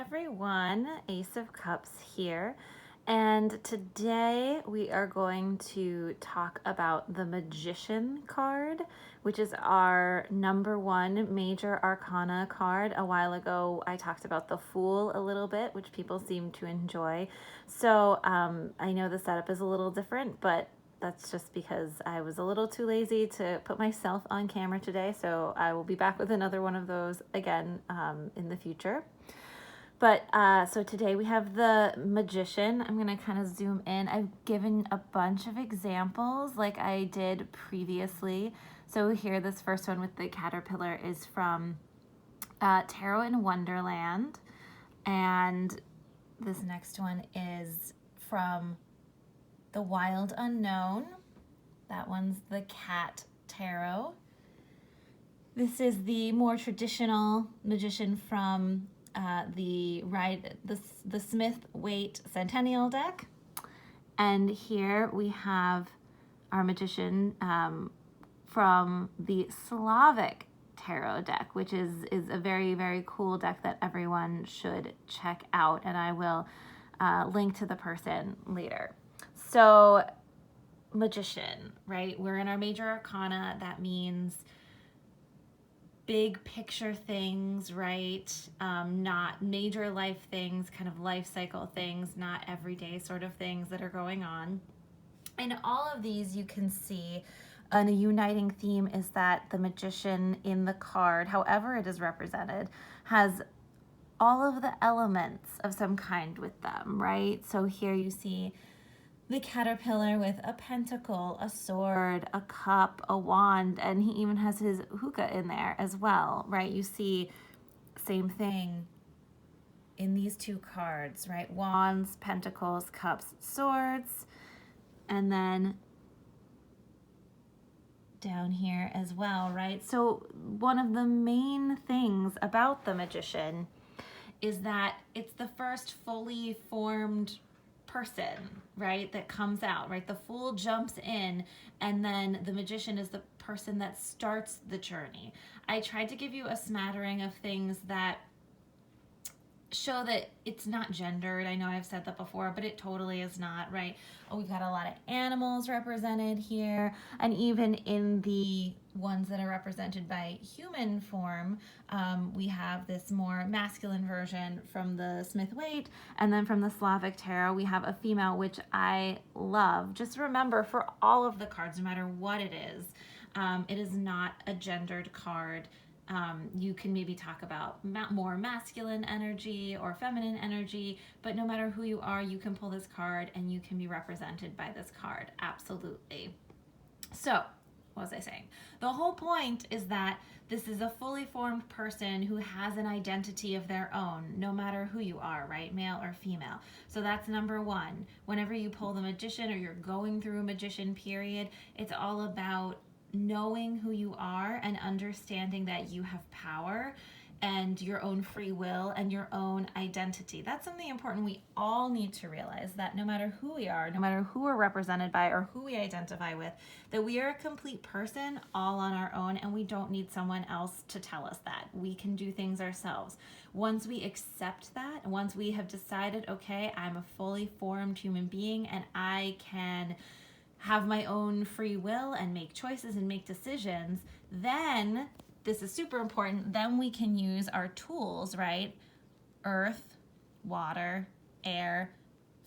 everyone, Ace of Cups here, and today we are going to talk about the Magician card, which is our number one Major Arcana card. A while ago I talked about the Fool a little bit, which people seem to enjoy. So I know the setup is a little different, but that's just because I was a little too lazy to put myself on camera today, so I will be back with another one of those again in the future. But so today we have the Magician. I'm going to kind of zoom in. I've given a bunch of examples like I did previously. So here, this first one with the caterpillar is from Tarot in Wonderland. And this next one is from The Wild Unknown. That one's the Cat Tarot. This is the more traditional Magician from the Smith-Waite Centennial deck. And here we have our Magician from the Slavic Tarot deck, which is a very, very cool deck that everyone should check out. And I will link to the person later. So Magician, right? We're in our Major Arcana. That means big picture things, right? Not major life things, kind of life cycle things, not everyday sort of things that are going on. In all of these, you can see a uniting theme is that the Magician in the card, however it is represented, has all of the elements of some kind with them, right? So here you see the caterpillar with a pentacle, a sword, a cup, a wand, and he even has his hookah in there as well, right? You see same thing in these two cards, right? Wands, pentacles, cups, swords, and then down here as well, right? So one of the main things about the Magician is that it's the first fully formed person, right, that comes out, right? The Fool jumps in, and then the Magician is the person that starts the journey. I tried to give you a smattering of things that show that it's not gendered. I know I've said that before, but it totally is not, right? Oh, we've got a lot of animals represented here, and even in the ones that are represented by human form, we have this more masculine version from the Smith-Waite, and then from the Slavic Tarot, we have a female, which I love. Just remember, for all of the cards, no matter what it is not a gendered card. You can maybe talk about more masculine energy or feminine energy, but no matter who you are, you can pull this card and you can be represented by this card. Absolutely. So, what was I saying? The whole point is that this is a fully formed person who has an identity of their own, no matter who you are, right? Male or female. So that's number one. Whenever you pull the Magician or you're going through a Magician period, it's all about knowing who you are and understanding that you have power and your own free will and your own identity. That's something important we all need to realize, that no matter who we are, no matter who we're represented by or who we identify with, that we are a complete person all on our own, and we don't need someone else to tell us that. We can do things ourselves. Once we accept that, once we have decided, okay, I'm a fully formed human being and I can have my own free will and make choices and make decisions, then, this is super important, then we can use our tools, right? Earth, water, air,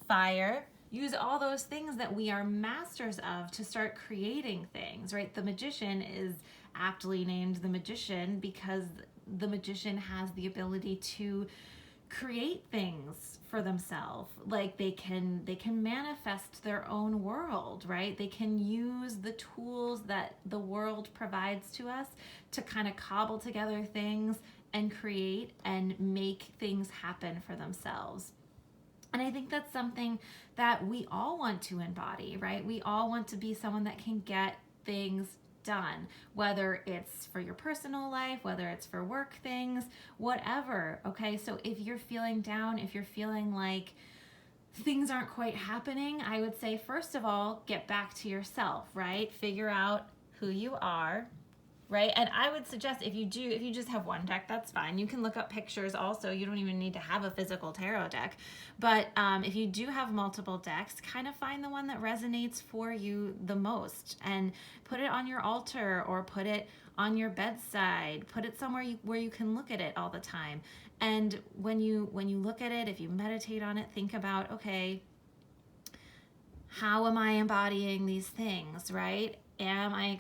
fire. Use all those things that we are masters of to start creating things, right? The Magician is aptly named the Magician because the Magician has the ability to create things for themselves. Like they can manifest their own world, right? They can use the tools that the world provides to us to kind of cobble together things and create and make things happen for themselves. And I think that's something that we all want to embody, right? We all want to be someone that can get things done, whether it's for your personal life, whether it's for work things, whatever. Okay, so if you're feeling down, if you're feeling like things aren't quite happening, I would say, first of all, get back to yourself, right? Figure out who you are, right? And I would suggest if you just have one deck, that's fine. You can look up pictures also. You don't even need to have a physical tarot deck. But if you do have multiple decks, kind of find the one that resonates for you the most and put it on your altar or put it on your bedside. Put it somewhere where you can look at it all the time. And when you look at it, if you meditate on it, think about, okay, how am I embodying these things, right? Am I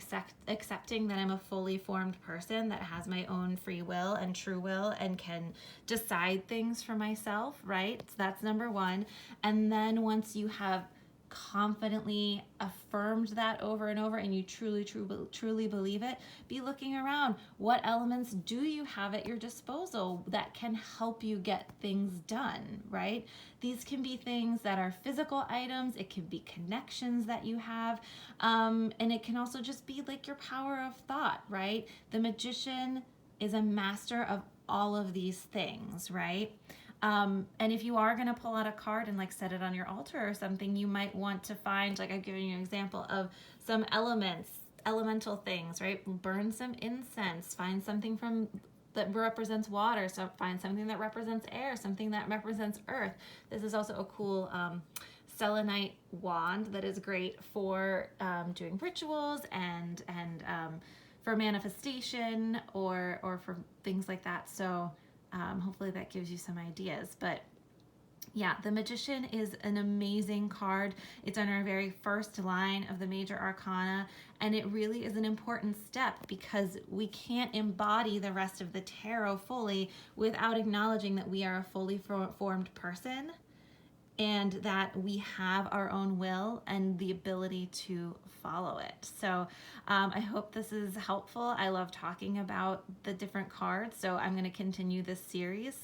accepting that I'm a fully formed person that has my own free will and true will and can decide things for myself, right? So that's number one. And then once you have confidently affirmed that over and over and you truly believe it, be looking around. What elements do you have at your disposal that can help you get things done, right? These can be things that are physical items, it can be connections that you have, and it can also just be like your power of thought, right? The magician is a master of all of these things, right? And if you are going to pull out a card and like set it on your altar or something, you might want to find, like I've given you an example of some elemental things, right? Burn some incense, find something that represents water, so find something that represents air, something that represents earth. This is also a cool selenite wand that is great for doing rituals and for manifestation or for things like that. So hopefully that gives you some ideas. But yeah, the Magician is an amazing card. It's on our very first line of the Major Arcana, and it really is an important step because we can't embody the rest of the tarot fully without acknowledging that we are a fully formed person and that we have our own will and the ability to follow it. So I hope this is helpful. I love talking about the different cards, so I'm going to continue this series.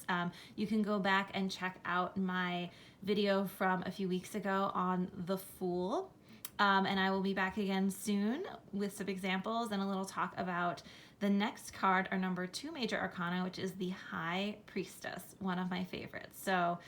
You can go back and check out my video from a few weeks ago on the Fool, and I will be back again soon with some examples and a little talk about the next card, our number 2 Major Arcana, which is the High Priestess, one of my favorites. So